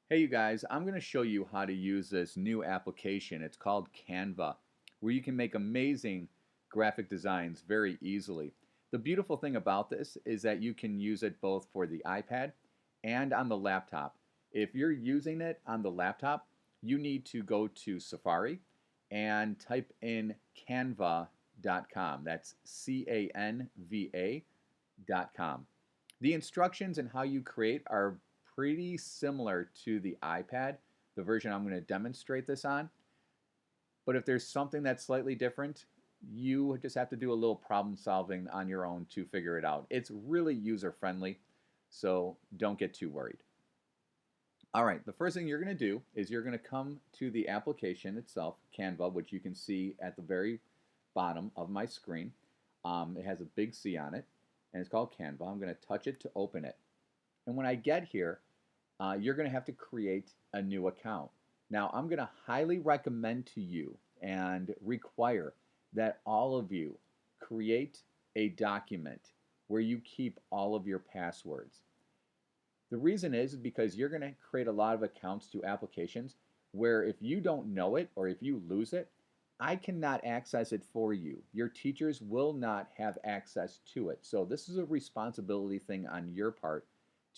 Hey you guys, I'm going to show you how to use this new application. It's called Canva, where you can make amazing graphic designs very easily. The beautiful thing about this is that you can use it both for the iPad and on the laptop. If you're using it on the laptop, you need to go to Safari and type in canva.com. That's canva.com. The instructions and how you create are pretty similar to the iPad, the version I'm going to demonstrate this on. But if there's something that's slightly different, you just have to do a little problem solving on your own to figure it out. It's really user friendly, so don't get too worried. All right, the first thing you're going to do is you're going to come to the application itself, Canva, which you can see at the very bottom of my screen. It has a big C on it, and it's called Canva. I'm going to touch it to open it. And when I get here, you're going to have to create a new account. Now, I'm going to highly recommend to you and require that all of you create a document where you keep all of your passwords. The reason is because you're going to create a lot of accounts to applications where if you don't know it or if you lose it, I cannot access it for you. Your teachers will not have access to it. So this is a responsibility thing on your part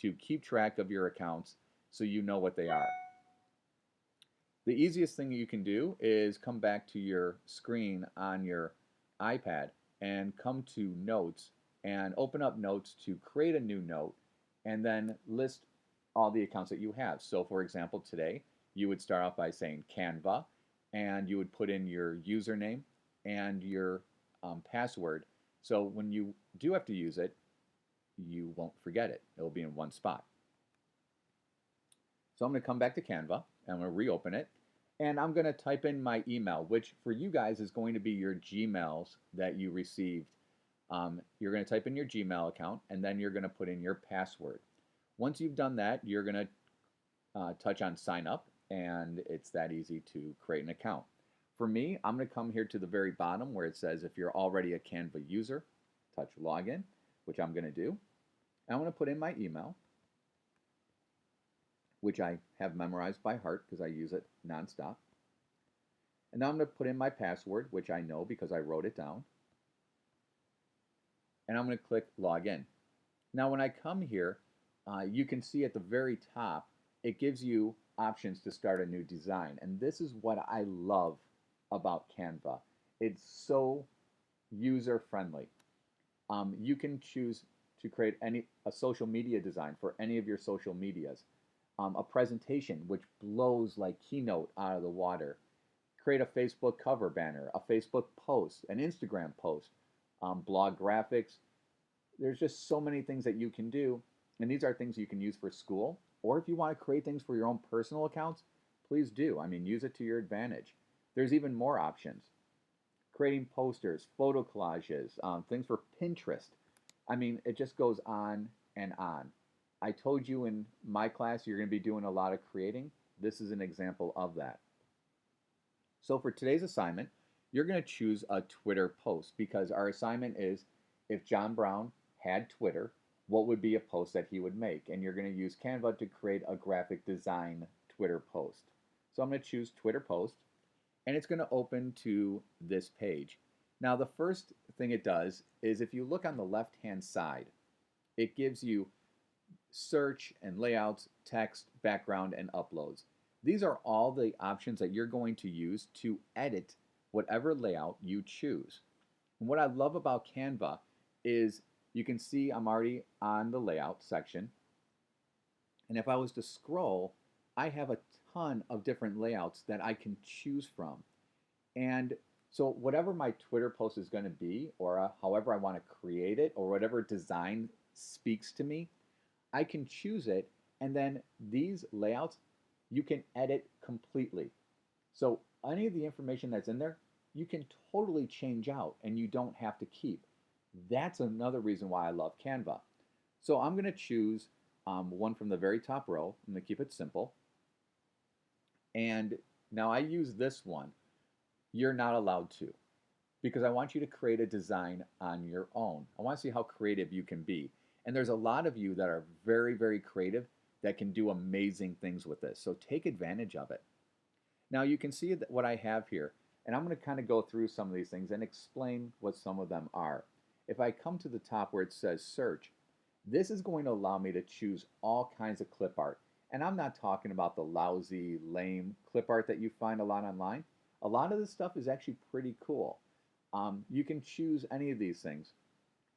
to keep track of your accounts so you know what they are. The easiest thing you can do is come back to your screen on your iPad and come to Notes and open up Notes to create a new note and then list all the accounts that you have. So for example, today you would start off by saying Canva and you would put in your username and your password. So when you do have to use it, you won't forget it. It'll be in one spot. So I'm going to come back to Canva and I'm going to reopen it. And I'm going to type in my email, which for you guys is going to be your Gmails that you received. You're going to type in your Gmail account and then you're going to put in your password. Once you've done that, you're going to touch on sign up, and it's that easy to create an account. For me, I'm going to come here to the very bottom where it says if you're already a Canva user, touch login, which I'm going to do. And I'm going to put in my email, which I have memorized by heart because I use it nonstop. And now I'm going to put in my password, which I know because I wrote it down. And I'm going to click login. Now when I come here, you can see at the very top, it gives you options to start a new design. And this is what I love about Canva. It's so user friendly. You can choose to create a social media design for any of your social medias. A presentation which blows like Keynote out of the water. Create a Facebook cover banner, a Facebook post, an Instagram post, blog graphics. There's just so many things that you can do, and these are things you can use for school, or if you want to create things for your own personal accounts, please do. I mean, use it to your advantage. There's even more options. Creating posters, photo collages, things for Pinterest. I mean, it just goes on and on. I told you in my class you're going to be doing a lot of creating. This is an example of that. So for today's assignment, you're going to choose a Twitter post because our assignment is if John Brown had Twitter, what would be a post that he would make? And you're going to use Canva to create a graphic design Twitter post. So I'm going to choose Twitter post, and it's going to open to this page. Now the first thing it does is if you look on the left-hand side, it gives you search and layouts, text, background, and uploads. These are all the options that you're going to use to edit whatever layout you choose. And what I love about Canva is you can see I'm already on the layout section. And if I was to scroll, I have a ton of different layouts that I can choose from. And so whatever my Twitter post is going to be, or however I want to create it, or whatever design speaks to me, I can choose it, and then these layouts you can edit completely. So any of the information that's in there, you can totally change out and you don't have to keep. That's another reason why I love Canva. So I'm going to choose one from the very top row. I'm going to keep it simple. And now I use this one. You're not allowed to, because I want you to create a design on your own. I want to see how creative you can be. And there's a lot of you that are very, very creative, that can do amazing things with this. So take advantage of it. Now you can see what I have here, and I'm going to kind of go through some of these things and explain what some of them are. If I come to the top where it says search, this is going to allow me to choose all kinds of clip art. And I'm not talking about the lousy, lame clip art that you find a lot online. A lot of this stuff is actually pretty cool. You can choose any of these things.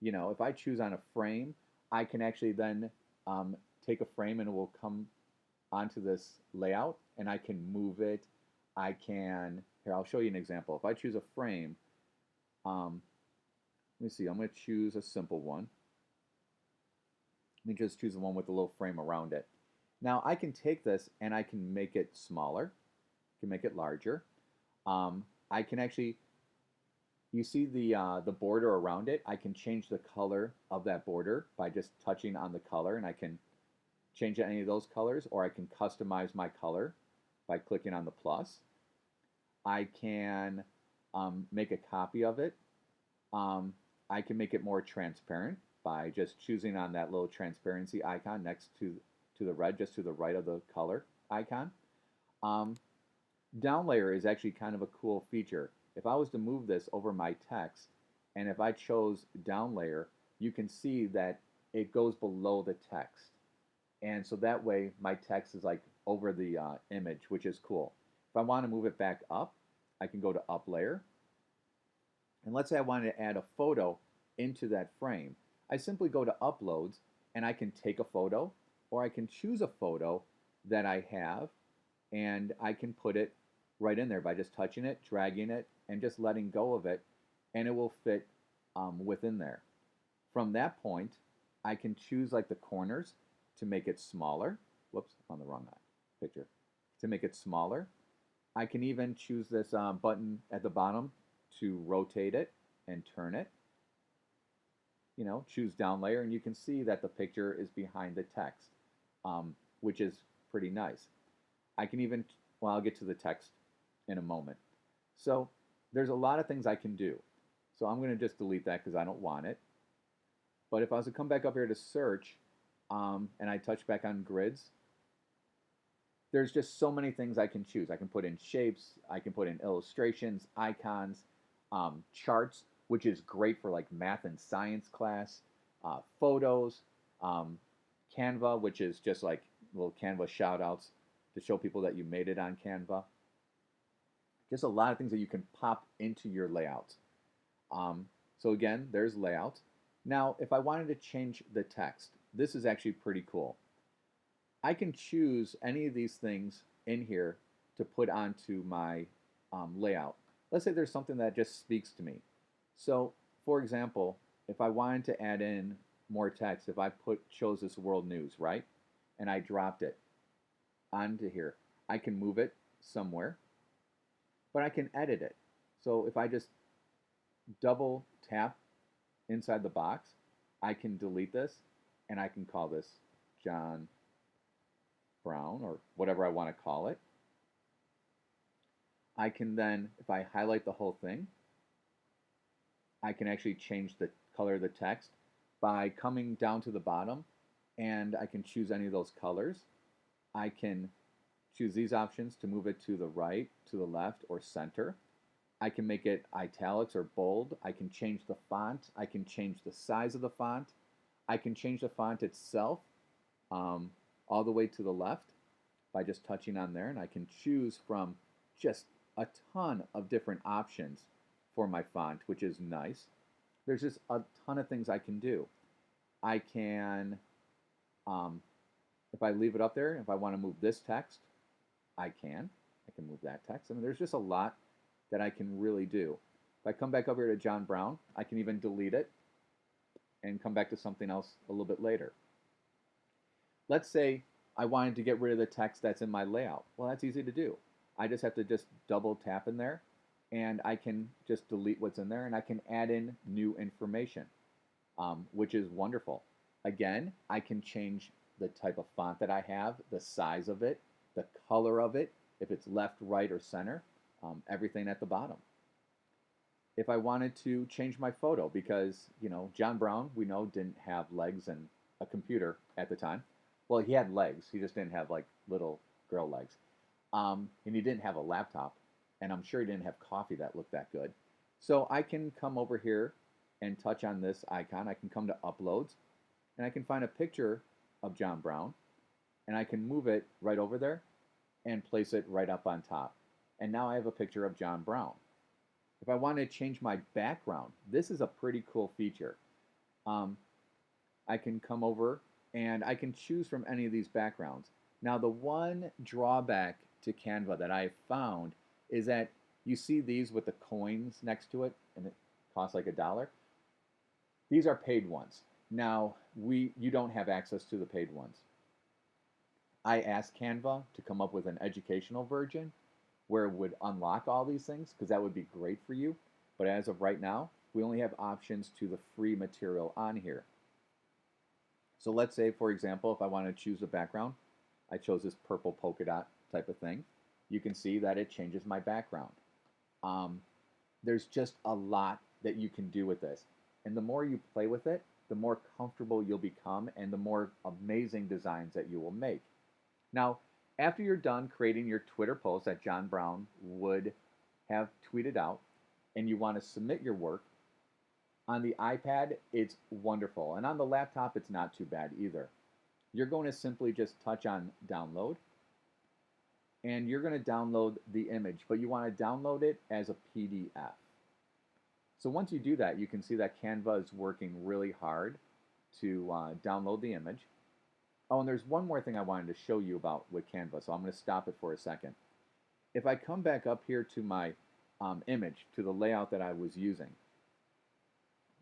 You know, if I choose on a frame, I can actually then take a frame and it will come onto this layout and I can move it. I can, here, I'll show you an example. If I choose a frame, let me see, I'm going to choose a simple one. Let me just choose the one with the little frame around it. Now I can take this and I can make it smaller, I can make it larger. I can actually, you see the border around it, I can change the color of that border by just touching on the color, and I can change any of those colors, or I can customize my color by clicking on the plus. I can make a copy of it. I can make it more transparent by just choosing on that little transparency icon next to the red, just to the right of the color icon. Down layer is actually kind of a cool feature. If I was to move this over my text, and if I chose down layer, you can see that it goes below the text. And so that way my text is like over the image, which is cool. If I want to move it back up, I can go to up layer. And let's say I wanted to add a photo into that frame. I simply go to uploads and I can take a photo, or I can choose a photo that I have and I can put it right in there by just touching it, dragging it, and just letting go of it, and it will fit within there. From that point, I can choose like the corners to make it smaller. Whoops, on the wrong picture. To make it smaller. I can even choose this button at the bottom to rotate it and turn it. You know, choose down layer, and you can see that the picture is behind the text, which is pretty nice. I can even, well, I'll get to the text in a moment. So there's a lot of things I can do. So I'm going to just delete that because I don't want it. But if I was to come back up here to search, and I touch back on grids, there's just so many things I can choose. I can put in shapes, I can put in illustrations, icons, charts, which is great for like math and science class, photos, Canva, which is just like little Canva shout outs to show people that you made it on Canva. Just a lot of things that you can pop into your layout. So again, there's layout. Now, if I wanted to change the text, this is actually pretty cool. I can choose any of these things in here to put onto my layout. Let's say there's something that just speaks to me. So, for example, if I wanted to add in more text, if I chose this world news, right, and I dropped it onto here, I can move it somewhere, but I can edit it. So if I just double tap inside the box, I can delete this, and I can call this John Brown, or whatever I want to call it. I can then, if I highlight the whole thing, I can actually change the color of the text by coming down to the bottom, and I can choose any of those colors. I can choose these options to move it to the right, to the left, or center. I can make it italics or bold. I can change the font. I can change the size of the font. I can change the font itself all the way to the left by just touching on there, and I can choose from just a ton of different options for my font, which is nice. There's just a ton of things I can do. I can, if I leave it up there, if I want to move this text, I can move that text. I mean, there's just a lot that I can really do. If I come back over here to John Brown, I can even delete it and come back to something else a little bit later. Let's say I wanted to get rid of the text that's in my layout. Well, that's easy to do. I just have to just double tap in there, and I can just delete what's in there, and I can add in new information, which is wonderful. Again, I can change the type of font that I have, the size of it, the color of it, if it's left, right, or center, everything at the bottom. If I wanted to change my photo, because, you know, John Brown, we know, didn't have legs and a computer at the time, Well, he had legs. He just didn't have like little girl legs. And he didn't have a laptop. And I'm sure he didn't have coffee that looked that good. So I can come over here and touch on this icon. I can come to uploads and I can find a picture of John Brown and I can move it right over there and place it right up on top. And now I have a picture of John Brown. If I want to change my background, this is a pretty cool feature. Um, I can come over and I can choose from any of these backgrounds. Now, the one drawback to Canva that I found is that you see these with the coins next to it, and it costs like $1. These are paid ones. Now, you don't have access to the paid ones. I asked Canva to come up with an educational version where it would unlock all these things, because that would be great for you. But as of right now, we only have options to the free material on here. So let's say, for example, if I want to choose a background, I chose this purple polka dot type of thing. You can see that it changes my background. There's just a lot that you can do with this. And the more you play with it, the more comfortable you'll become and the more amazing designs that you will make. Now, after you're done creating your Twitter post that John Brown would have tweeted out and you want to submit your work, on the iPad, it's wonderful. And on the laptop, it's not too bad either. You're going to simply just touch on download and you're going to download the image, but you want to download it as a PDF. So once you do that, you can see that Canva is working really hard to download the image. Oh, and there's one more thing I wanted to show you about with Canva, so I'm going to stop it for a second. If I come back up here to my image, to the layout that I was using,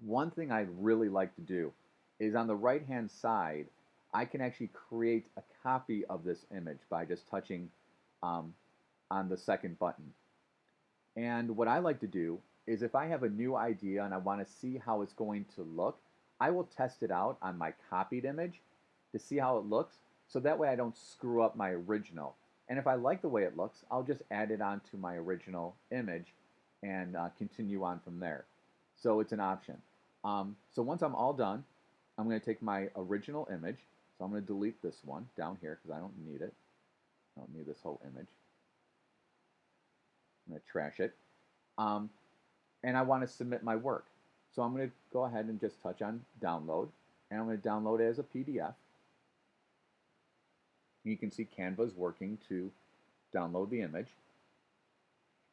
one thing I really like to do is on the right-hand side, I can actually create a copy of this image by just touching on the second button. And what I like to do is if I have a new idea and I want to see how it's going to look, I will test it out on my copied image to see how it looks, so that way I don't screw up my original. And if I like the way it looks, I'll just add it onto my original image and continue on from there. So it's an option. So once I'm all done, I'm going to take my original image. So I'm going to delete this one down here because I don't need it. I don't need this whole image. I'm going to trash it. And I want to submit my work. So I'm going to go ahead and just touch on download. And I'm going to download it as a PDF. You can see Canva is working to download the image.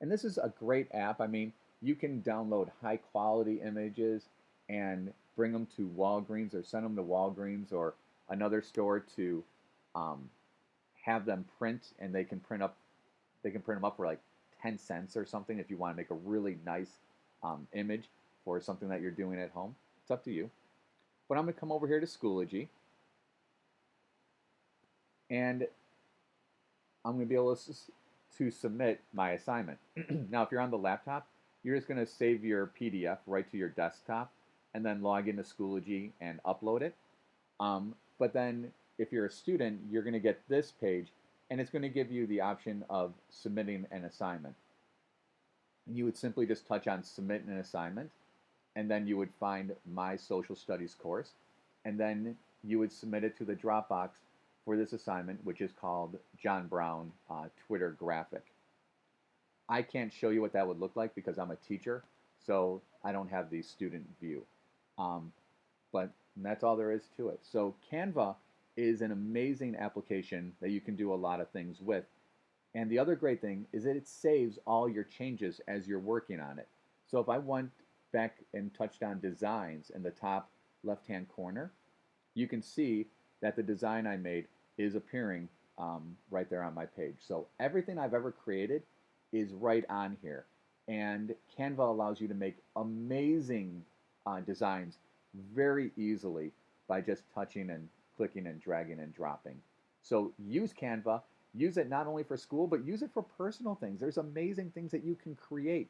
And this is a great app. I mean, you can download high quality images and bring them to Walgreens or send them to Walgreens or another store to have them print, and they can print them up for like 10 cents or something if you want to make a really nice image for something that you're doing at home. It's up to you. But I'm going to come over here to Schoology, and I'm going to be able to submit my assignment. Now, if you're on the laptop, you're just going to save your PDF right to your desktop and then log into Schoology and upload it. But then if you're a student, you're going to get this page, and it's going to give you the option of submitting an assignment. And you would simply just touch on submit an assignment, and then you would find my social studies course, and then you would submit it to the Dropbox for this assignment, which is called John Brown Twitter graphic. I can't show you what that would look like because I'm a teacher, so I don't have the student view. But that's all there is to it. So Canva is an amazing application that you can do a lot of things with. And the other great thing is that it saves all your changes as you're working on it. So if I went back and touched on designs in the top left-hand corner, you can see that the design I made is appearing right there on my page. So everything I've ever created is right on here. And Canva allows you to make amazing designs very easily by just touching and clicking and dragging and dropping. So use Canva. Use it not only for school, but use it for personal things. There's amazing things that you can create.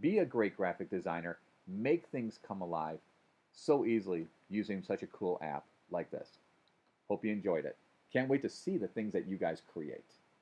Be a great graphic designer. Make things come alive so easily using such a cool app like this. Hope you enjoyed it. Can't wait to see the things that you guys create.